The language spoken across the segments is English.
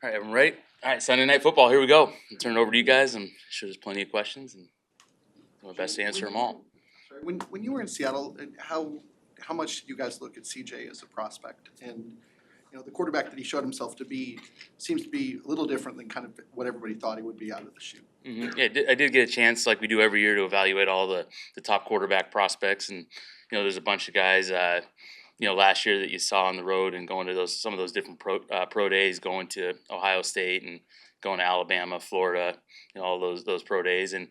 All right, everyone ready? All right, Sunday Night Football, here we go. I'll turn it over to you guys. I'm sure there's plenty of questions, and I'll do my best to answer them all. Sorry, when you were in Seattle, how much did you guys look at CJ as a prospect? And the quarterback that he showed himself to be seems to be a little different than kind of what everybody thought he would be out of the chute. Mm-hmm. Yeah, I did get a chance, like we do every year, to evaluate all the top quarterback prospects, and there's a bunch of guys. Last year that you saw on the road and going to some of those different pro days, going to Ohio State and going to Alabama, Florida, all those pro days, and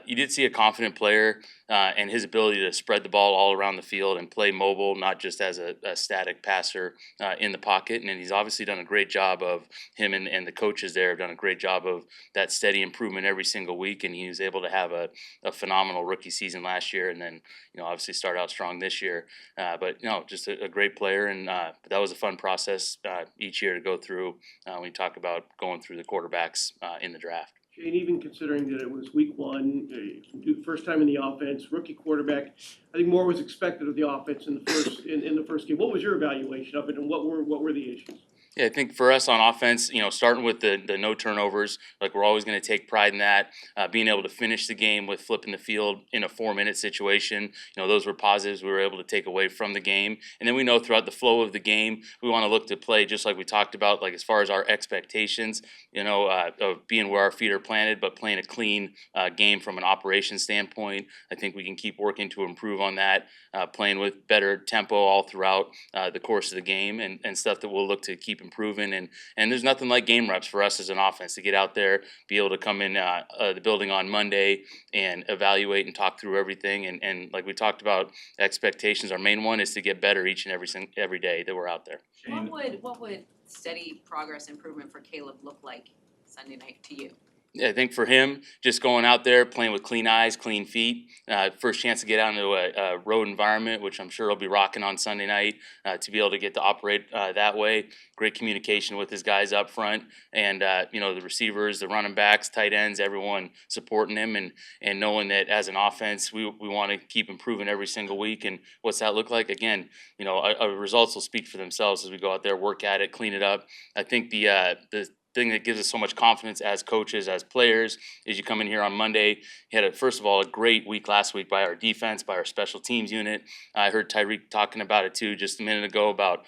you did see a confident player and his ability to spread the ball all around the field and play mobile, not just as a static passer in the pocket. And he's obviously done a great job of him and the coaches there have done a great job of that steady improvement every single week. And he was able to have a phenomenal rookie season last year, and then obviously start out strong this year. But just a great player, and but that was a fun process each year to go through when you talk about going through the quarterbacks in the draft. Shane, even considering that it was week one, first time in the offense, rookie quarterback, I think more was expected of the offense in the first game. What was your evaluation of it, and what were the issues? Yeah, I think for us on offense, starting with the no turnovers, like we're always going to take pride in that. Being able to finish the game with flipping the field in a 4-minute situation, those were positives we were able to take away from the game. And then we know throughout the flow of the game, we want to look to play just like we talked about, like as far as our expectations, of being where our feet are planted, but playing a clean game from an operations standpoint. I think we can keep working to improve on that, playing with better tempo all throughout the course of the game and stuff that we'll look to keep improving, and there's nothing like game reps for us as an offense to get out there, be able to come in the building on Monday and evaluate and talk through everything, and like we talked about expectations, our main one is to get better each and every day that we're out there. What would steady progress improvement for Caleb look like Sunday night to you? I think for him, just going out there, playing with clean eyes, clean feet, first chance to get out into a road environment, which I'm sure he'll be rocking on Sunday night, to be able to get to operate that way. Great communication with his guys up front, and the receivers, the running backs, tight ends, everyone supporting him, and knowing that as an offense, we want to keep improving every single week. And what's that look like? Again, our results will speak for themselves as we go out there, work at it, clean it up. I think the thing that gives us so much confidence as coaches, as players, is you come in here on Monday. You had, first of all, a great week last week by our defense, by our special teams unit. I heard Tyreek talking about it too just a minute ago about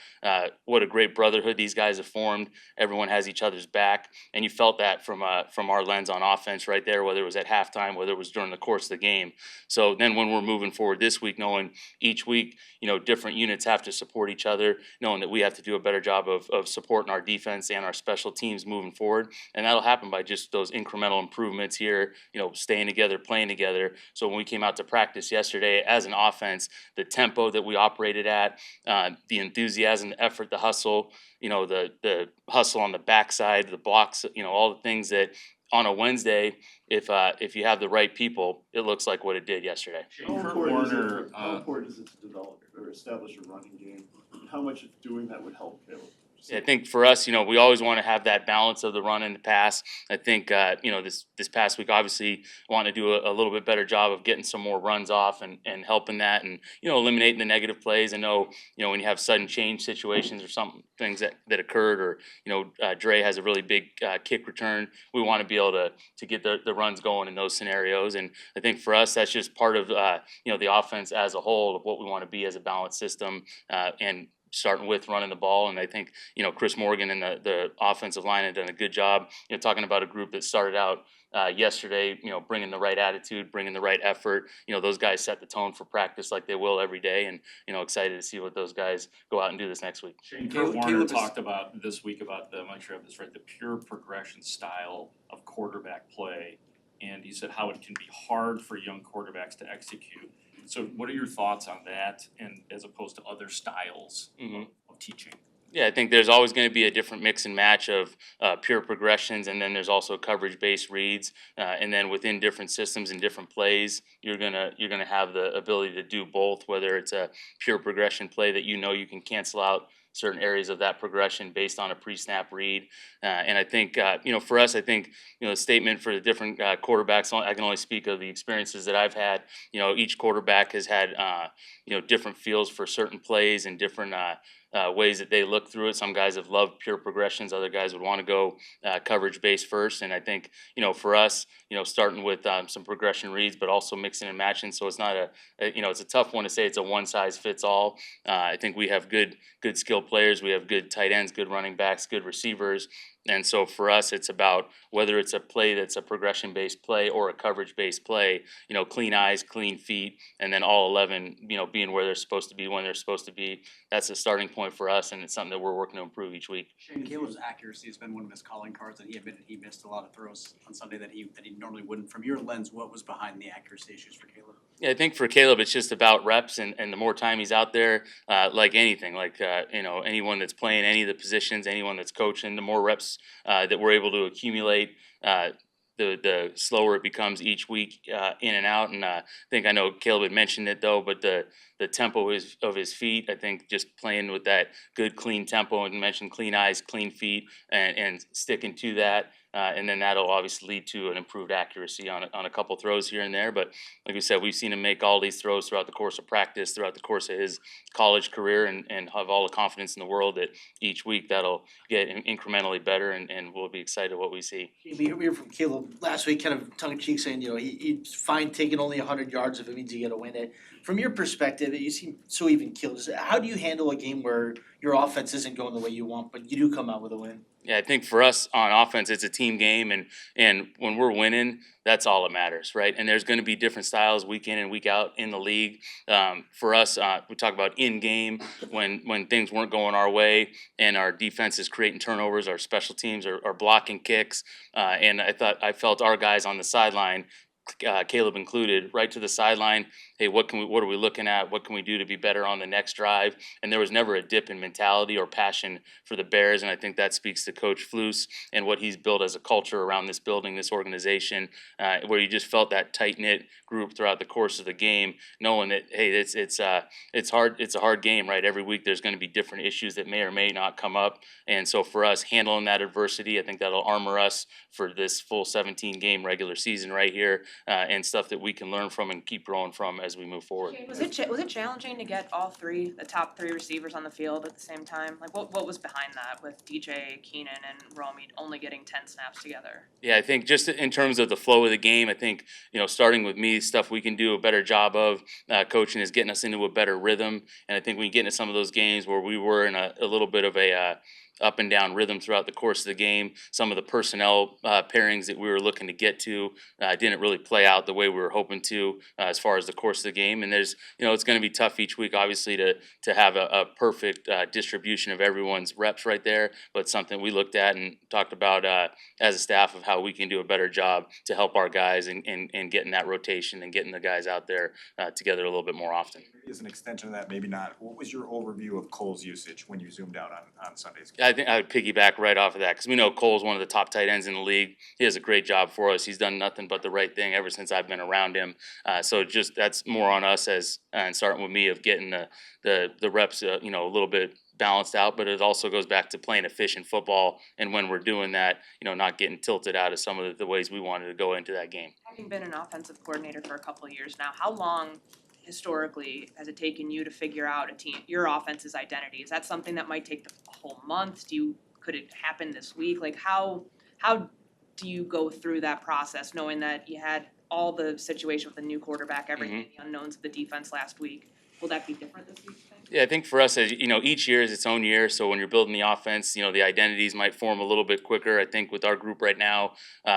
what a great brotherhood these guys have formed. Everyone has each other's back, and you felt that from our lens on offense right there, whether it was at halftime, whether it was during the course of the game. So then when we're moving forward this week, knowing each week, different units have to support each other, knowing that we have to do a better job of supporting our defense and our special teams moving forward, and that'll happen by just those incremental improvements here, staying together, playing together. So when we came out to practice yesterday as an offense, the tempo that we operated at, the enthusiasm, the effort, the hustle, the hustle on the backside, the blocks, all the things that on a Wednesday, if you have the right people, it looks like what it did yesterday. How important is it to develop or establish a running game? How much of doing that would help Caleb? I think for us, we always want to have that balance of the run and the pass. I think, this past week, obviously, want to do a little bit better job of getting some more runs off and helping that and, eliminating the negative plays. I know, when you have sudden change situations or things that occurred or, Dre has a really big kick return, we want to be able to get the runs going in those scenarios. And I think for us, that's just part of, the offense as a whole of what we want to be as a balanced system and starting with running the ball. And I think, Chris Morgan and the offensive line have done a good job, talking about a group that started out yesterday, bringing the right attitude, bringing the right effort. Those guys set the tone for practice like they will every day, and, excited to see what those guys go out and do this next week. Shane Waldron talked about this week about the, I'm not sure I have this right, the pure progression style of quarterback play. And he said how it can be hard for young quarterbacks to execute. So what are your thoughts on that, and as opposed to other styles of teaching? Yeah, I think there's always going to be a different mix and match of pure progressions, and then there's also coverage-based reads, and then within different systems and different plays, you're gonna have the ability to do both. Whether it's a pure progression play that you can cancel out certain areas of that progression based on a pre-snap read. And I think, for us, I think, the statement for the different quarterbacks, I can only speak of the experiences that I've had. Each quarterback has had, different feels for certain plays and different ways that they look through it. Some guys have loved pure progressions. Other guys would want to go coverage based first. And I think, for us, starting with some progression reads, but also mixing and matching. So it's not it's a tough one to say it's a one size fits all. I think we have good skill players. We have good tight ends, good running backs, good receivers. And so for us, it's about whether it's a play that's a progression-based play or a coverage-based play, clean eyes, clean feet, and then all 11, being where they're supposed to be when they're supposed to be. That's a starting point for us, and it's something that we're working to improve each week. Shane, Caleb's accuracy has been one of his calling cards, and he admitted he missed a lot of throws on Sunday that he normally wouldn't. From your lens, what was behind the accuracy issues for Caleb? Yeah, I think for Caleb, it's just about reps, and the more time he's out there, like anything, anyone that's playing any of the positions, anyone that's coaching, the more reps that we're able to accumulate, the slower it becomes each week in and out. And I know Caleb had mentioned it though, but the tempo of his feet, I think just playing with that good clean tempo, and mentioned clean eyes, clean feet, and sticking to that. And then that'll obviously lead to an improved accuracy on a couple throws here and there. But like we said, we've seen him make all these throws throughout the course of practice, throughout the course of his college career, and have all the confidence in the world that each week that'll get incrementally better, and we'll be excited what we see. We heard from Caleb last week, kind of tongue-in-cheek, saying, he's fine taking only 100 yards if it means you get to win it. From your perspective, you seem so even keeled. How do you handle a game where your offense isn't going the way you want, but you do come out with a win? Yeah, I think for us on offense, it's a team game, and when we're winning, that's all that matters, right? And there's going to be different styles week in and week out in the league. For us, we talk about in game when things weren't going our way, and our defense is creating turnovers, our special teams are blocking kicks, and I felt our guys on the sideline, Caleb included, right to the sideline. Hey, what are we looking at? What can we do to be better on the next drive? And there was never a dip in mentality or passion for the Bears, and I think that speaks to Coach Flus and what he's built as a culture around this building, this organization, where you just felt that tight knit group throughout the course of the game, knowing that hey, it's hard. It's a hard game, right? Every week there's going to be different issues that may or may not come up, and so for us handling that adversity, I think that'll armor us for this full 17 game regular season right here, and stuff that we can learn from and keep growing from as we move forward. Was it challenging to get all the top three receivers on the field at the same time? Like what was behind that with DJ, Keenan, and Romy only getting 10 snaps together? Yeah, I think just in terms of the flow of the game, I think, starting with me, stuff we can do a better job of coaching is getting us into a better rhythm. And I think we get into some of those games where we were in a little bit of a up and down rhythm throughout the course of the game. Some of the personnel pairings that we were looking to get to didn't really play out the way we were hoping to as far as the course of the game. And there's, it's going to be tough each week, obviously, to have a perfect distribution of everyone's reps right there. But something we looked at and talked about as a staff of how we can do a better job to help our guys and getting that rotation and getting the guys out there together a little bit more often. As an extension of that, maybe not, what was your overview of Cole's usage when you zoomed out on Sunday's game? I think I would piggyback right off of that because we know Cole's one of the top tight ends in the league. He does a great job for us. He's done nothing but the right thing ever since I've been around him. So just that's more on us and starting with me of getting the reps a little bit balanced out, but it also goes back to playing efficient football, and when we're doing that, not getting tilted out of some of the ways we wanted to go into that game. Having been an offensive coordinator for a couple of years now, how long historically has it taken you to figure out your offense's identity? Is that something that might take a whole month? Could it happen this week? Like how do you go through that process knowing that you had all the situation with the new quarterback, everything, the unknowns of the defense last week? Will that be different this week? Yeah, I think for us, as each year is its own year. So when you're building the offense, the identities might form a little bit quicker. I think with our group right now,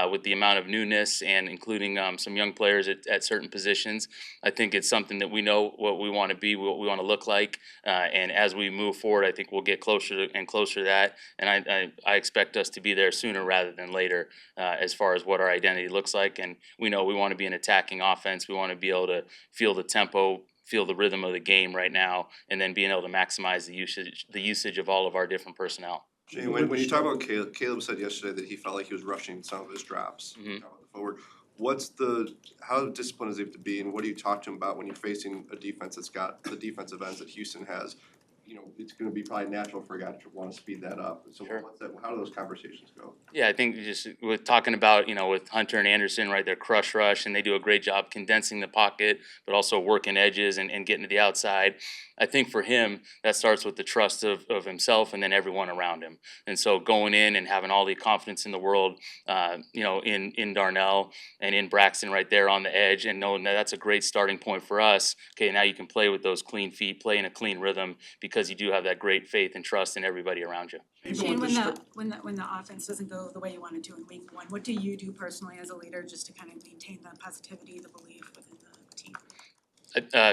with the amount of newness and including some young players at certain positions, I think it's something that we know what we want to be, what we want to look like. And as we move forward, I think we'll get closer and closer to that. And I expect us to be there sooner rather than later as far as what our identity looks like. And we know we want to be an attacking offense. We want to be able to feel the tempo, feel the rhythm of the game right now, and then being able to maximize the usage of all of our different personnel. Shane, when you talk about Caleb said yesterday that he felt like he was rushing some of his drops. Forward. How disciplined is he to be, and what do you talk to him about when you're facing a defense that's got the defensive ends that Houston has? it's gonna be probably natural for a guy to wanna speed that up. So Sure. how do those conversations go? Yeah, I think just with talking about, with Hunter and Anderson, right, their crush rush, and they do a great job condensing the pocket, but also working edges and getting to the outside. I think for him, that starts with the trust of himself and then everyone around him. And so going in and having all the confidence in the world, in Darnell and in Braxton right there on the edge, and knowing that that's a great starting point for us. Okay, now you can play with those clean feet, play in a clean rhythm, because you do have that great faith and trust in everybody around you. Shane, when the offense doesn't go the way you want it to in week one, what do you do personally as a leader just to kind of maintain the positivity, the belief within the team?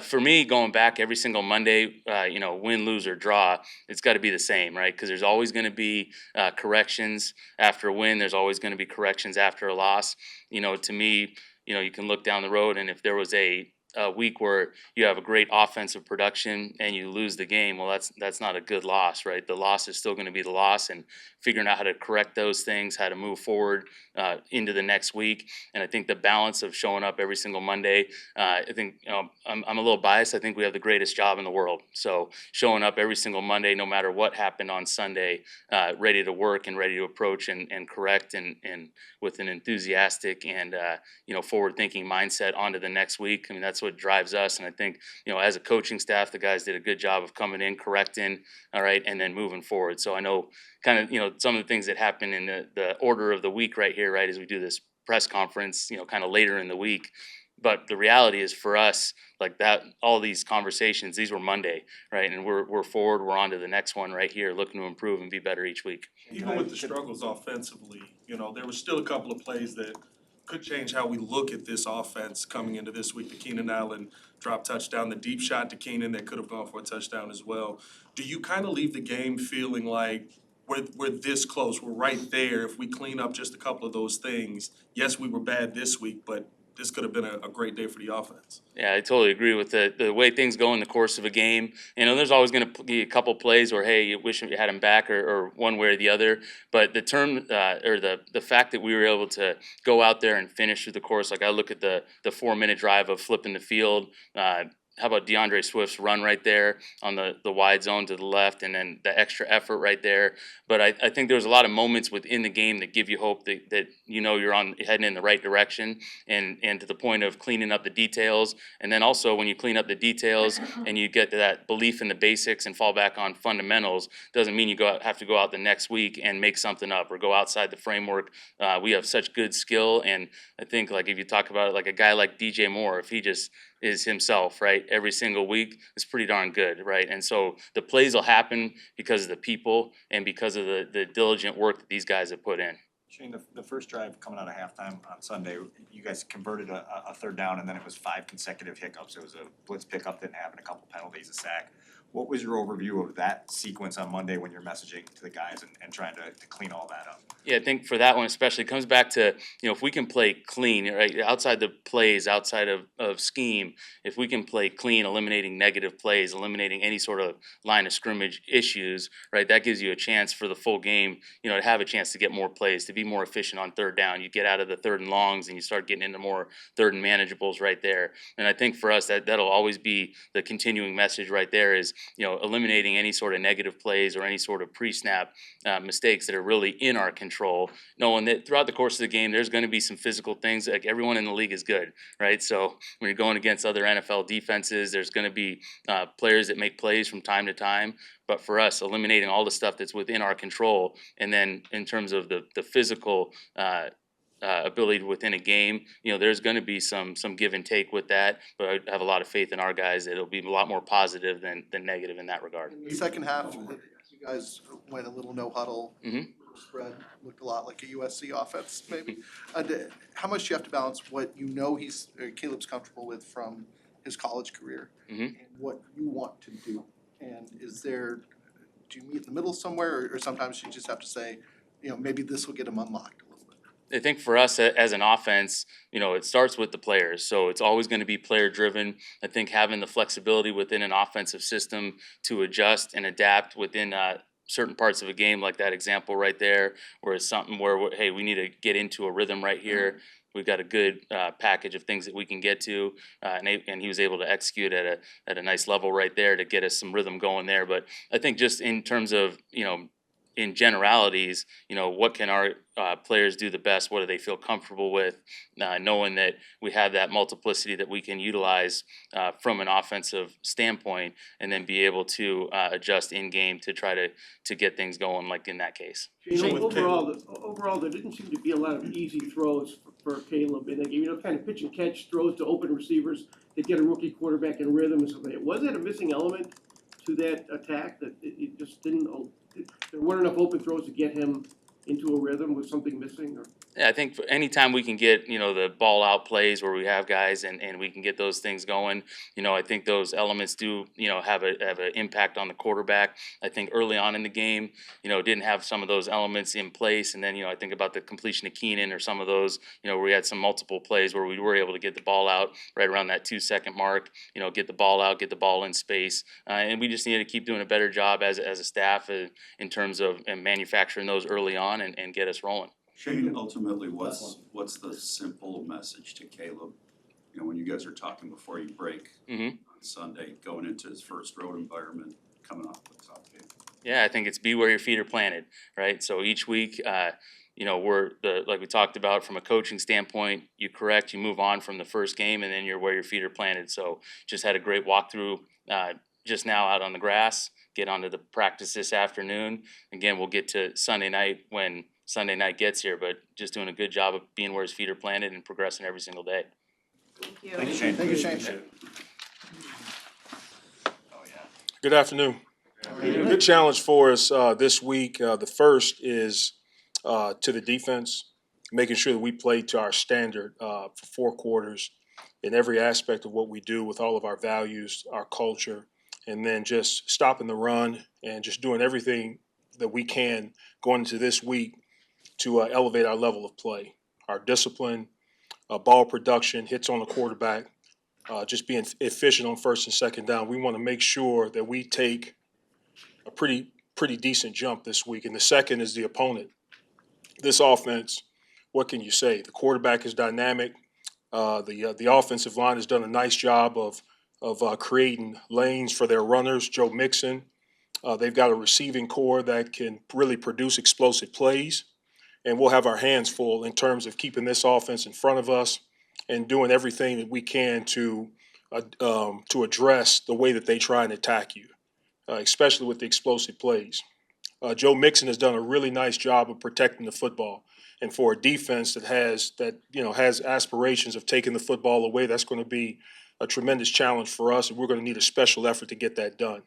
For me, going back every single Monday, win, lose, or draw, it's got to be the same, right? Because there's always going to be corrections after a win. There's always going to be corrections after a loss. To me, you can look down the road, and if there was a week where you have a great offensive production and you lose the game, well, that's not a good loss, right? The loss is still going to be the loss, and figuring out how to correct those things, how to move forward into the next week. And I think the balance of showing up every single Monday, I think I'm a little biased. I think we have the greatest job in the world. So showing up every single Monday, no matter what happened on Sunday, ready to work and ready to approach and correct and with an enthusiastic and forward-thinking mindset onto the next week. I mean, that's what drives us. And I think, as a coaching staff, the guys did a good job of coming in, correcting, all right, and then moving forward. So I know kind of, some of the things that happen in the order of the week right here, right, as we do this press conference, kind of later in the week. But the reality is for us, like that, all these conversations, these were Monday, right? And we're forward, we're on to the next one right here, looking to improve and be better each week. Even with the struggles offensively, there was still a couple of plays that could change how we look at this offense coming into this week. The Keenan Allen drop touchdown, the deep shot to Keenan that could have gone for a touchdown as well. Do you kind of leave the game feeling like we're this close, we're right there? If we clean up just a couple of those things, yes, we were bad this week, but this could have been a great day for the offense. Yeah, I totally agree with the way things go in the course of a game. There's always going to be a couple plays where, hey, you wish you had him back or one way or the other. But the term or the fact that we were able to go out there and finish through the course, like I look at the 4-minute drive of flipping the field. How about DeAndre Swift's run right there on the wide zone to the left, and then the extra effort right there. But I think there's a lot of moments within the game that give you hope that you're heading in the right direction, and to the point of cleaning up the details. And then also when you clean up the details and you get to that belief in the basics and fall back on fundamentals, doesn't mean you have to go out the next week and make something up or go outside the framework. We have such good skill, and I think like if you talk about it, like a guy like DJ Moore, if he just is himself, right, every single week, is pretty darn good, right? And so the plays will happen because of the people and because of the diligent work that these guys have put in. Shane, the first drive coming out of halftime on Sunday, you guys converted a third down, and then it was 5 consecutive hiccups. It was a blitz pickup, didn't happen, a couple penalties, a sack. What was your overview of that sequence on Monday when you're messaging to the guys and trying to clean all that up? Yeah, I think for that one especially, it comes back to, if we can play clean, right, outside the plays, outside of scheme, if we can play clean, eliminating negative plays, eliminating any sort of line of scrimmage issues, right, that gives you a chance for the full game, to have a chance to get more plays, to be more efficient on third down. You get out of the third and longs and you start getting into more third and manageables right there. And I think for us, that'll always be the continuing message right there is, eliminating any sort of negative plays or any sort of pre-snap mistakes that are really in our control, knowing that throughout the course of the game, there's going to be some physical things. Like everyone in the league is good, right? So when you're going against other NFL defenses, there's going to be players that make plays from time to time. But for us, eliminating all the stuff that's within our control, and then in terms of the physical ability within a game, there's going to be some give and take with that, but I have a lot of faith in our guys that it'll be a lot more positive than negative in that regard. In the second half, you guys went a little no huddle. Spread looked a lot like a USC offense, maybe. How much do you have to balance what Caleb's comfortable with from his college career and what you want to do? And do you meet in the middle somewhere, or sometimes you just have to say, maybe this will get him unlocked? I think for us as an offense, it starts with the players. So it's always going to be player driven. I think having the flexibility within an offensive system to adjust and adapt within certain parts of a game, like that example right there, where it's something where, hey, we need to get into a rhythm right here. we've got a good package of things that we can get to, and he was able to execute at a nice level right there to get us some rhythm going there. But I think just in terms of in generalities, what can our players do the best? What do they feel comfortable with? Knowing that we have that multiplicity that we can utilize from an offensive standpoint, and then be able to adjust in game to try to get things going, like in that case. Shane, overall, there didn't seem to be a lot of easy throws for Caleb in that game. Kind of pitch and catch throws to open receivers that get a rookie quarterback in rhythm and something. Was that a missing element to that attack that it just didn't? There weren't enough open throws to get him into a rhythm. Was something missing? Or? Yeah, I think anytime we can get, the ball out plays where we have guys and we can get those things going, I think those elements do, have an impact on the quarterback. I think early on in the game, didn't have some of those elements in place. And then, I think about the completion of Keenan or some of those, where we had some multiple plays where we were able to get the ball out right around that 2-second mark, get the ball out, get the ball in space. And we just need to keep doing a better job as a staff in terms of manufacturing those early on and get us rolling. Shane, ultimately, what's the simple message to Caleb? When you guys are talking before you break on Sunday, going into his first road environment, coming off the top game. Yeah, I think it's be where your feet are planted, right? So each week, we're like we talked about from a coaching standpoint, you move on from the first game, and then you're where your feet are planted. So just had a great walkthrough just now out on the grass. Get onto the practice this afternoon. Again, we'll get to Sunday night when Sunday night gets here, but just doing a good job of being where his feet are planted and progressing every single day. Thank you. Thank you, Shane. Thank you, Shane. Good afternoon. Good challenge for us this week. The first is to the defense, making sure that we play to our standard for 4 quarters in every aspect of what we do with all of our values, our culture, and then just stopping the run and just doing everything that we can going into this week to elevate our level of play, our discipline, ball production, hits on the quarterback, just being efficient on first and second down. We want to make sure that we take a pretty decent jump this week. And the second is the opponent. This offense, what can you say? The quarterback is dynamic. The offensive line has done a nice job of creating lanes for their runners. Joe Mixon. They've got a receiving core that can really produce explosive plays. And we'll have our hands full in terms of keeping this offense in front of us and doing everything that we can to address the way that they try and attack you, especially with the explosive plays. Joe Mixon has done a really nice job of protecting the football. And for a defense that has aspirations of taking the football away, that's going to be a tremendous challenge for us, and we're going to need a special effort to get that done.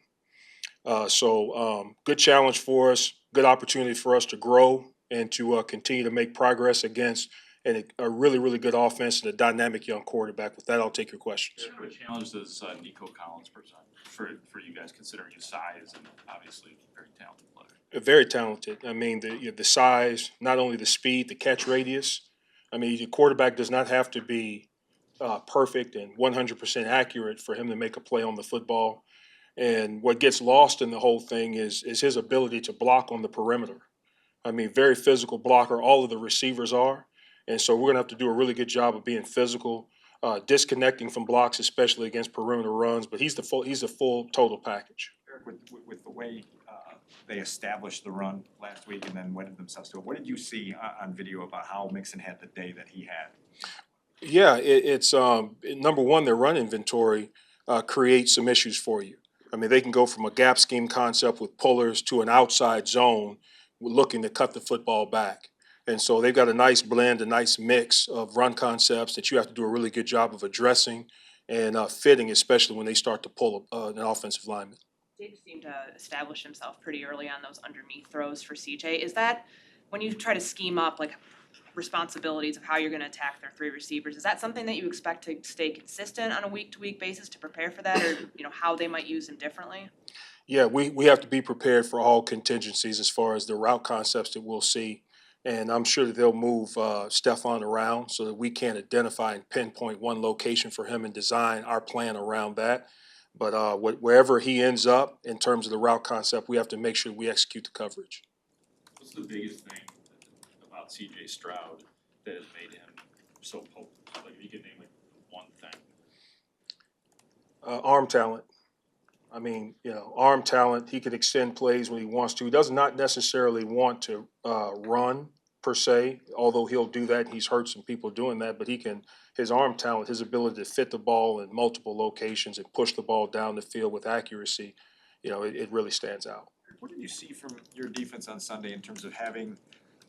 So good challenge for us, good opportunity for us to grow and to continue to make progress against a really, really good offense and a dynamic young quarterback. With that, I'll take your questions. What challenge does Nico Collins present for you guys, considering his size and obviously very talented player? Very talented. I mean, the size, not only the speed, the catch radius. I mean, the quarterback does not have to be perfect and 100% accurate for him to make a play on the football. And what gets lost in the whole thing is his ability to block on the perimeter. I mean, very physical blocker, all of the receivers are. And so we're going to have to do a really good job of being physical, disconnecting from blocks, especially against perimeter runs. But he's the full total package. Eric, with the way they established the run last week and then wedded themselves to it, what did you see on video about how Mixon had the day that he had? Yeah, it's number one, their run inventory creates some issues for you. I mean, they can go from a gap scheme concept with pullers to an outside zone looking to cut the football back. And so they've got a nice blend, a nice mix of run concepts that you have to do a really good job of addressing and fitting, especially when they start to pull an offensive lineman. Did seem to establish himself pretty early on those underneath throws for CJ. Is that when you try to scheme up like responsibilities of how you're going to attack their 3 receivers, is that something that you expect to stay consistent on a week-to-week basis to prepare for that, or how they might use him differently? Yeah, we have to be prepared for all contingencies as far as the route concepts that we'll see. And I'm sure that they'll move Stephon around so that we can identify and pinpoint one location for him and design our plan around that. But wherever he ends up in terms of the route concept, we have to make sure we execute the coverage. What's the biggest thing about C.J. Stroud that has made him so potent? Like if you could name like one thing. Arm talent. I mean, arm talent. He can extend plays when he wants to. He does not necessarily want to run per se, although he'll do that. He's hurt some people doing that, but he can. His arm talent, his ability to fit the ball in multiple locations and push the ball down the field with accuracy, it really stands out. What did you see from your defense on Sunday in terms of having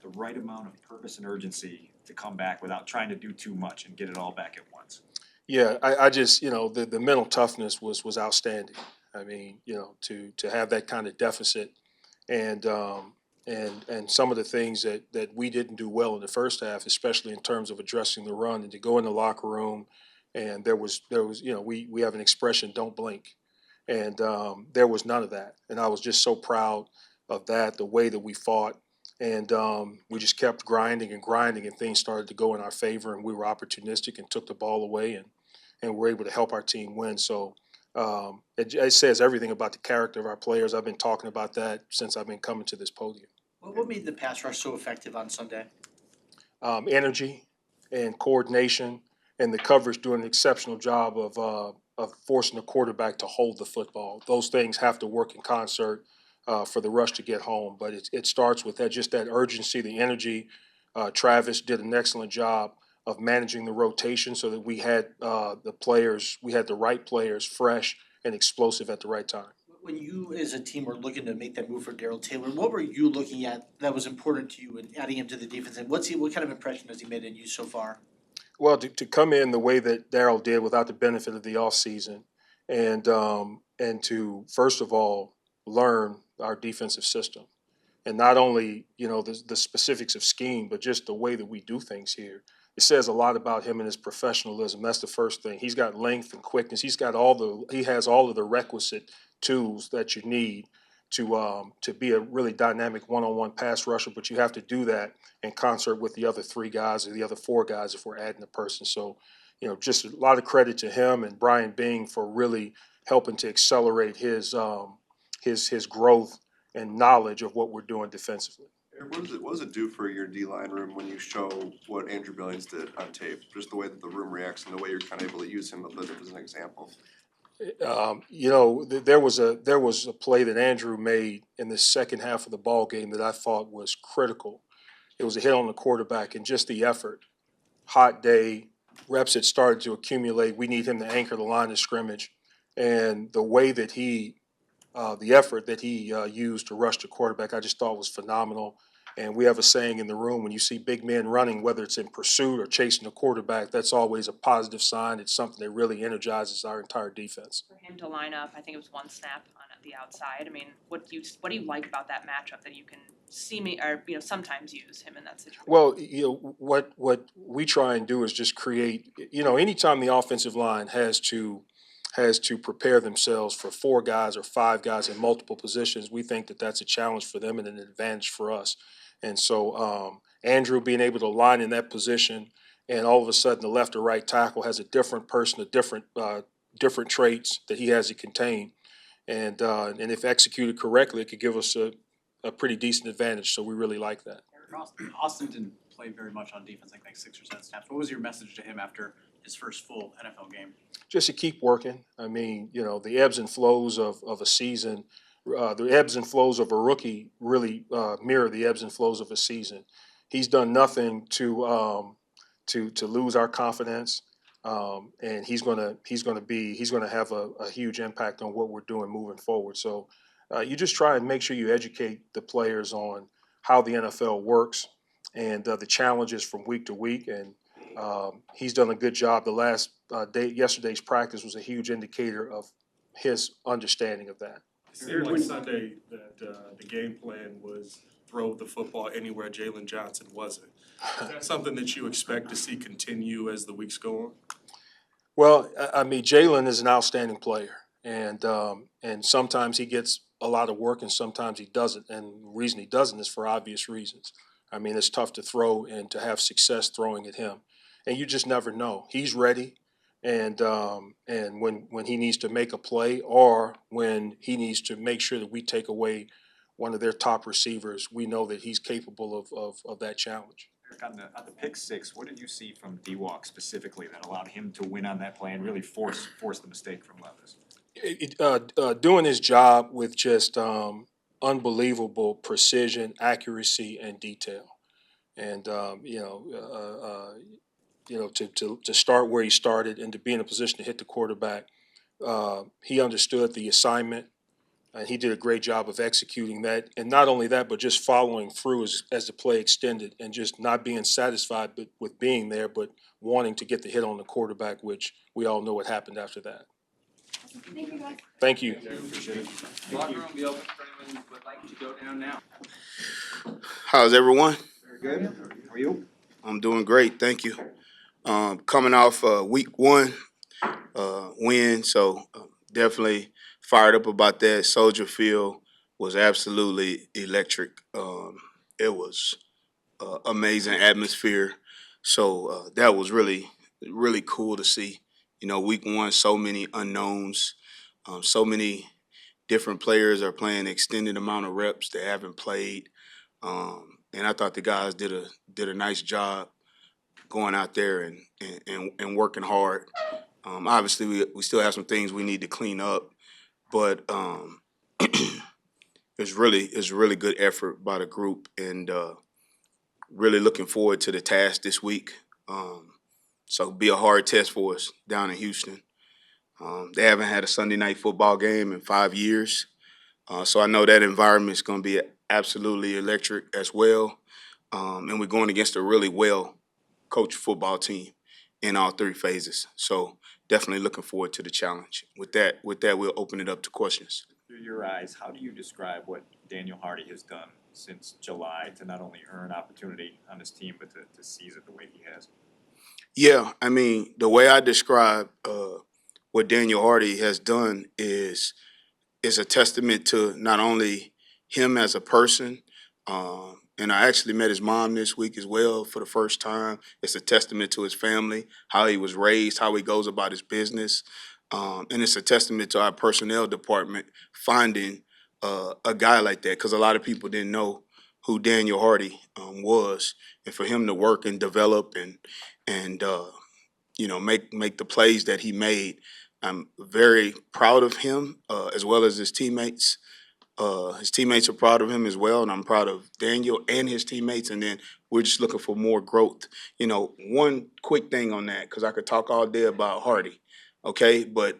the right amount of purpose and urgency to come back without trying to do too much and get it all back at once? Yeah, I just, the mental toughness was outstanding. I mean, to have that kind of deficit and some of the things that we didn't do well in the first half, especially in terms of addressing the run, and to go in the locker room and there was we have an expression, don't blink. And there was none of that. And I was just so proud of that, the way that we fought. And we just kept grinding and things started to go in our favor, and we were opportunistic and took the ball away and were able to help our team win. So it says everything about the character of our players. I've been talking about that since I've been coming to this podium. What made the pass rush so effective on Sunday? Energy and coordination, and the coverage doing an exceptional job of forcing the quarterback to hold the football. Those things have to work in concert for the rush to get home. But it starts with that urgency, the energy. Travis did an excellent job of managing the rotation so that we had the right players fresh and explosive at the right time. When you as a team were looking to make that move for Darrell Taylor, what were you looking at that was important to you in adding him to the defense? And what kind of impression has he made on you so far? Well, to come in the way that Darrell did without the benefit of the offseason and to, first of all, learn our defensive system. And not only, the specifics of scheme, but just the way that we do things here. It says a lot about him and his professionalism. That's the first thing. He's got length and quickness. He has all of the requisite tools that you need to be a really dynamic one-on-one pass rusher, but you have to do that in concert with the other 3 guys or the other 4 guys if we're adding a person. So, just a lot of credit to him and Brian Bing for really helping to accelerate his growth and knowledge of what we're doing defensively. Eric, what does it do for your D-line room when you show what Andrew Billings did on tape? Just the way that the room reacts and the way you're kind of able to use him as an example. There was a play that Andrew made in the second half of the ball game that I thought was critical. It was a hit on the quarterback and just the effort. Hot day, reps had started to accumulate. We need him to anchor the line of scrimmage, and the way that the effort that he used to rush the quarterback, I just thought was phenomenal. And we have a saying in the room, when you see big men running, whether it's in pursuit or chasing the quarterback, that's always a positive sign. It's something that really energizes our entire defense. For him to line up, I think it was 1 snap on the outside. I mean, what do you like about that matchup that you can sometimes use him in that situation? Well, what we try and do is just create, anytime the offensive line has to prepare themselves for 4 guys or 5 guys in multiple positions, we think that that's a challenge for them and an advantage for us. And so Andrew being able to line in that position, and all of a sudden the left or right tackle has a different person, different traits that he has to contain. And if executed correctly, it could give us a pretty decent advantage. So we really like that. Austin didn't play very much on defense, like 6 or 7 snaps. What was your message to him after his first full NFL game? Just to keep working. I mean, the ebbs and flows of a season, the ebbs and flows of a rookie really mirror the ebbs and flows of a season. He's done nothing to lose our confidence, and he's gonna have a huge impact on what we're doing moving forward. So you just try and make sure you educate the players on how the NFL works and the challenges from week to week. And he's done a good job. Yesterday's practice was a huge indicator of his understanding of that. It seemed like Sunday that the game plan was throw the football anywhere Jalen Johnson wasn't. Is that something that you expect to see continue as the weeks go on? Well, I mean, Jalen is an outstanding player, and sometimes he gets a lot of work and sometimes he doesn't. And the reason he doesn't is for obvious reasons. I mean, it's tough to throw and to have success throwing at him. And you just never know. He's ready, and when he needs to make a play or when he needs to make sure that we take away one of their top receivers, we know that he's capable of that challenge. On the pick six, what did you see from D-Walk specifically that allowed him to win on that play and really force the mistake from Levis? Doing his job with just unbelievable precision, accuracy, and detail. And to start where he started and to be in a position to hit the quarterback, he understood the assignment, and he did a great job of executing that. And not only that, but just following through as the play extended, and just not being satisfied with being there, but wanting to get the hit on the quarterback, which we all know what happened after that. Thank you, guys. Thank you. Locker room be open for anyone who would like to go down now. How's everyone? Very good. How are you? I'm doing great, thank you. Coming off week one win, so definitely fired up about that. Soldier Field was absolutely electric. It was amazing atmosphere, so that was really cool to see. You know, week one, so many unknowns, so many different players are playing extended amount of reps they haven't played, and I thought the guys did a nice job going out there and working hard. Obviously, we still have some things we need to clean up, but it's really good effort by the group, and really looking forward to the task this week. So it'll be a hard test for us down in Houston. They haven't had a Sunday night football game in 5 years, so I know that environment is going to be absolutely electric as well. And we're going against a really well-coached football team in all three phases. So definitely looking forward to the challenge. With that, we'll open it up to questions. Through your eyes, how do you describe what Daniel Hardy has done since July to not only earn opportunity on his team, but to seize it the way he has? Yeah, I mean, the way I describe what Daniel Hardy has done is a testament to not only him as a person, and I actually met his mom this week as well for the first time. It's a testament to his family, how he was raised, how he goes about his business, and it's a testament to our personnel department finding a guy like that, because a lot of people didn't know who Daniel Hardy was, and for him to work and develop and make the plays that he made. I'm very proud of him, as well as his teammates. His teammates are proud of him as well, and I'm proud of Daniel and his teammates. And then we're just looking for more growth. You know, one quick thing on that, because I could talk all day about Hardy, okay? But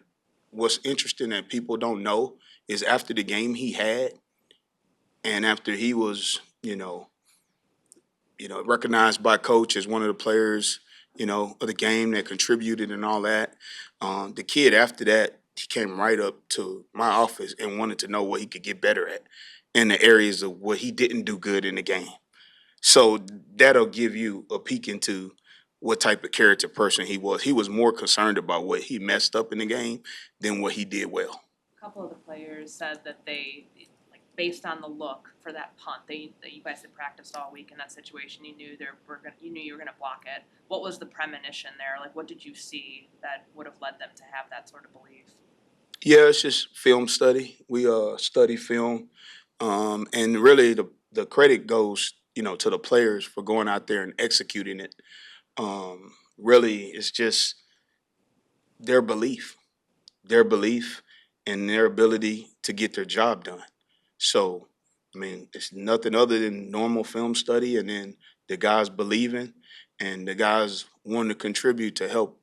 what's interesting that people don't know is after the game he had, and after he was, recognized by coach as one of the players, of the game that contributed and all that. The kid after that, he came right up to my office and wanted to know what he could get better at in the areas of what he didn't do good in the game. So that'll give you a peek into what type of character person he was. He was more concerned about what he messed up in the game than what he did well. A couple of the players said that they, based on the look for that punt, that you guys had practiced all week in that situation, you knew you were gonna block it. What was the premonition there? Like, what did you see that would have led them to have that sort of belief? Yeah, it's just film study. We study film, and really the credit goes, to the players for going out there and executing it. Really, it's just their belief, and their ability to get their job done. So, I mean, it's nothing other than normal film study, and then the guys believing, and the guys wanting to contribute to help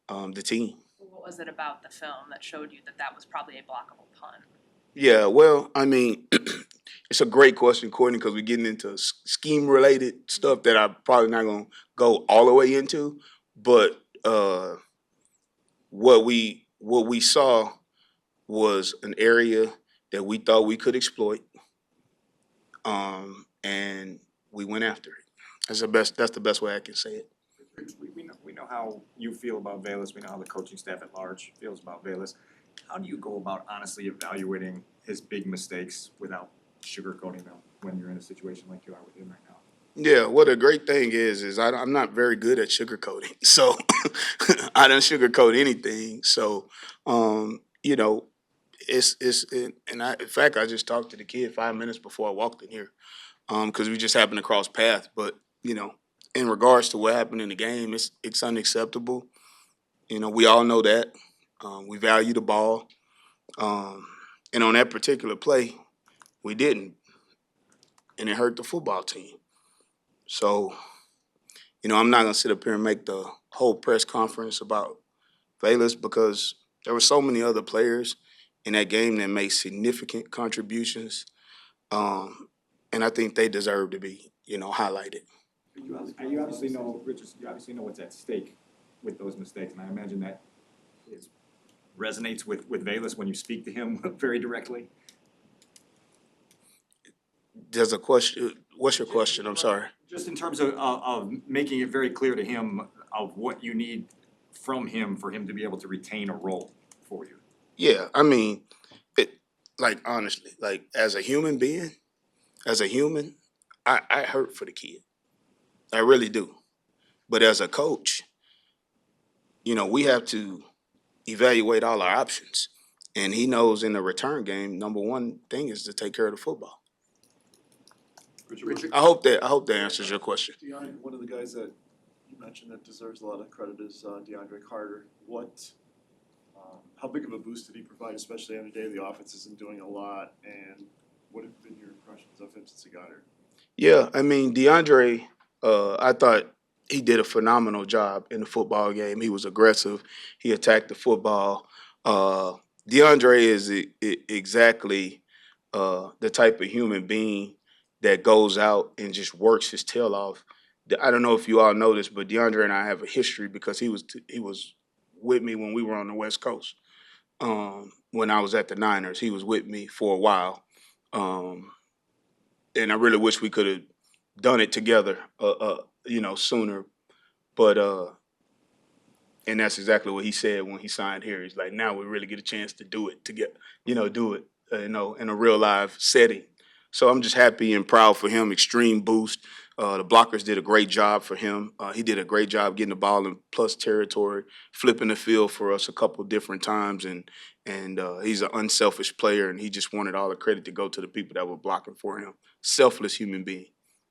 the team. What was it about the film that showed you that that was probably a blockable punt? Yeah, well, I mean, it's a great question, Courtney, because we're getting into scheme-related stuff that I'm probably not going to go all the way into. But what we saw was an area that we thought we could exploit, and we went after it. That's the best way I can say it. We know how you feel about Velus. We know how the coaching staff at large feels about Velus. How do you go about honestly evaluating his big mistakes without sugarcoating them when you're in a situation like you are with him right now? Yeah, well, the great thing is I'm not very good at sugarcoating, so I don't sugarcoat anything. So, in fact, I just talked to the kid 5 minutes before I walked in here, because we just happened to cross paths. But in regards to what happened in the game, it's unacceptable. You know, we all know that. We value the ball. And on that particular play, we didn't. And it hurt the football team. So, you know, I'm not going to sit up here and make the whole press conference about Halas because there were so many other players in that game that made significant contributions. And I think they deserve to be, you know, highlighted. You obviously know, Richard, you obviously know what's at stake with those mistakes, and I imagine that resonates with Halas when you speak to him very directly. There's a question. What's your question? I'm sorry. Just in terms of making it very clear to him of what you need from him for him to be able to retain a role for you. Yeah, I mean, like honestly, like as a human being, I hurt for the kid. I really do. But as a coach, you know, we have to evaluate all our options. And he knows in the return game, number one thing is to take care of the football. Richard. I hope that answers your question. One of the guys that you mentioned that deserves a lot of credit is DeAndre Carter. How big of a boost did he provide, especially on a day the offense isn't doing a lot? And what have been your impressions of him since he got here? Yeah, I mean, DeAndre, I thought he did a phenomenal job in the football game. He was aggressive. He attacked the football. DeAndre is exactly the type of human being that goes out and just works his tail off. I don't know if you all know this, but DeAndre and I have a history because he was with me when we were on the West Coast. When I was at the Niners, he was with me for a while. And I really wish we could have done it together, you know, sooner. But and that's exactly what he said when he signed here. He's like, now we really get a chance to do it together, you know, in a real live setting. So I'm just happy and proud for him. Extreme boost. The blockers did a great job for him. He did a great job getting the ball in plus territory, flipping the field for us a couple different times, and he's an unselfish player, and he just wanted all the credit to go to the people that were blocking for him. Selfless human being.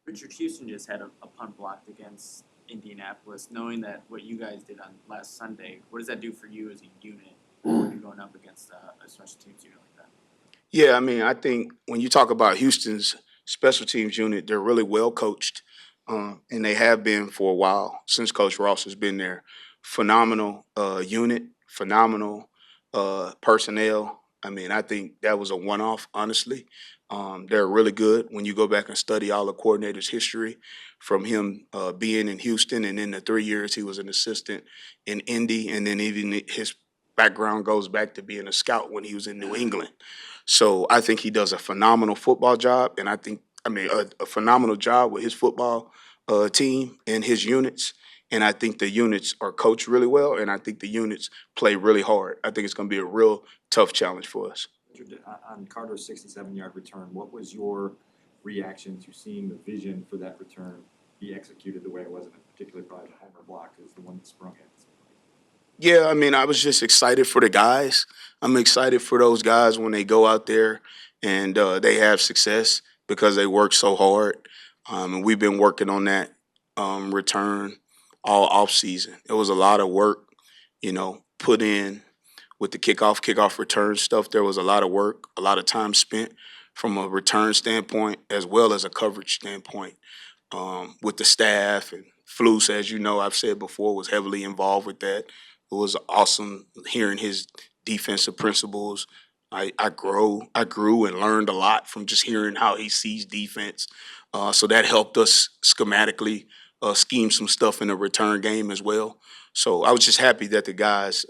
Richard, Houston just had a punt blocked against Indianapolis. Knowing that what you guys did on last Sunday, what does that do for you as a unit when you're going up against a special teams unit like that? Yeah, I mean, I think when you talk about Houston's special teams unit, they're really well coached, and they have been for a while since Coach Ross has been there. Phenomenal unit, phenomenal personnel. I mean, I think that was a one-off, honestly. They're really good when you go back and study all the coordinators' history from him being in Houston, and in the 3 years he was an assistant in Indy, and then even his background goes back to being a scout when he was in New England. So I think he does a phenomenal football job, and a phenomenal job with his football team and his units. And I think the units are coached really well, and I think the units play really hard. I think it's going to be a real tough challenge for us. On Carter's 67-yard return, what was your reaction to seeing the vision for that return be executed the way it was, and particularly probably the homer block is the one that sprung it? Yeah, I mean, I was just excited for the guys. I'm excited for those guys when they go out there and they have success because they work so hard. And we've been working on that return all off season. It was a lot of work, you know, put in with the kickoff return stuff. There was a lot of work, a lot of time spent from a return standpoint as well as a coverage standpoint with the staff. And Flus, as you know, I've said before, was heavily involved with that. It was awesome hearing his defensive principles. I grew and learned a lot from just hearing how he sees defense. So that helped us schematically scheme some stuff in the return game as well. So I was just happy that the guys,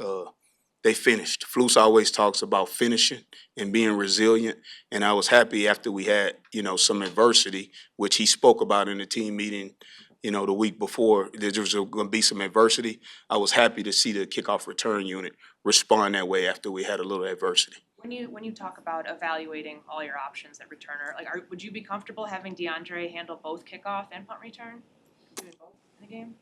they finished. Flus always talks about finishing and being resilient. And I was happy after we had, you know, some adversity, which he spoke about in the team meeting, you know, the week before, there was going to be some adversity. I was happy to see the kickoff return unit respond that way after we had a little adversity. When you talk about evaluating all your options at returner, would you be comfortable having DeAndre handle both kickoff and punt return? Do both in the game?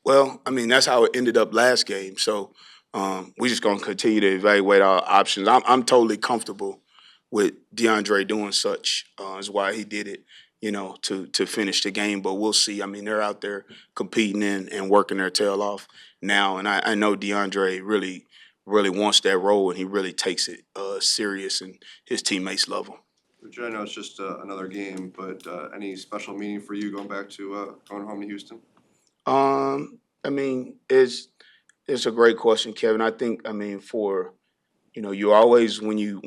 Well, I mean, that's how it ended up last game. So we're just going to continue to evaluate our options. I'm totally comfortable with DeAndre doing such. Is why he did it. to finish the game. But we'll see. I mean, they're out there competing and working their tail off now, and I know DeAndre really wants that role, and he really takes it serious, and his teammates love him. Richard, I know it's just another game, but any special meaning for you going back to going home to Houston? I mean, it's a great question, Kevin. I think, I mean, for you always when you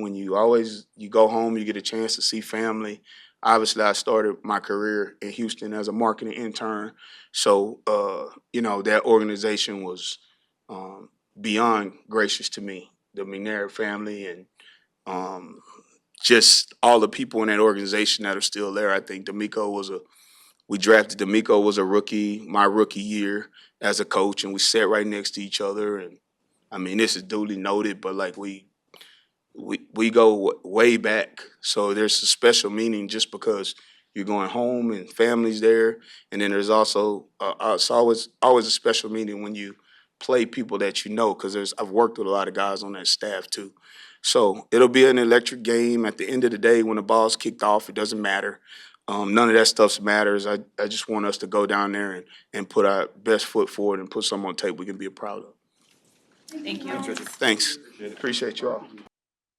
go home, you get a chance to see family. Obviously, I started my career in Houston as a marketing intern, so that organization was beyond gracious to me. The McNair family and just all the people in that organization that are still there. I think we drafted D'Amico was a rookie, my rookie year as a coach, and we sat right next to each other. And I mean, this is duly noted, but like we go way back. So there's a special meaning just because you're going home and family's there. And then there's also it's always a special meaning when you play people that you know, because I've worked with a lot of guys on that staff too. So it'll be an electric game. At the end of the day, when the ball's kicked off, it doesn't matter. None of that stuff matters. I just want us to go down there and put our best foot forward and put something on tape we can be proud of. Thank you. Thanks. Appreciate you all.